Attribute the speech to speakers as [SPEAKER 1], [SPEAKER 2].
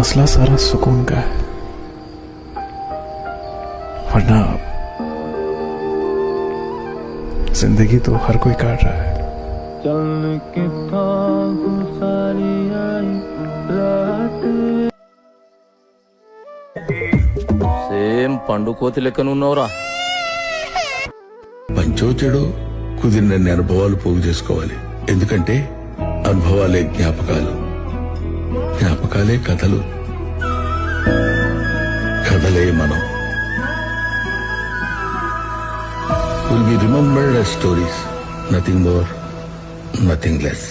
[SPEAKER 1] मसला सारा सुकून का है, वरना जिंदगी तो हर कोई काट रहा है।
[SPEAKER 2] चलने की था सारी आई रात
[SPEAKER 3] సేమ్ పండు కోతి లెక్కనున్నావురా.
[SPEAKER 4] మంచో చెడో కుదిరినన్ని అనుభవాలు పోగు చేసుకోవాలి. ఎందుకంటే అనుభవాలే జ్ఞాపకాలు, జ్ఞాపకాలే కథలు, కథలే మనం. Will be remembered as stories, nothing more, nothing less.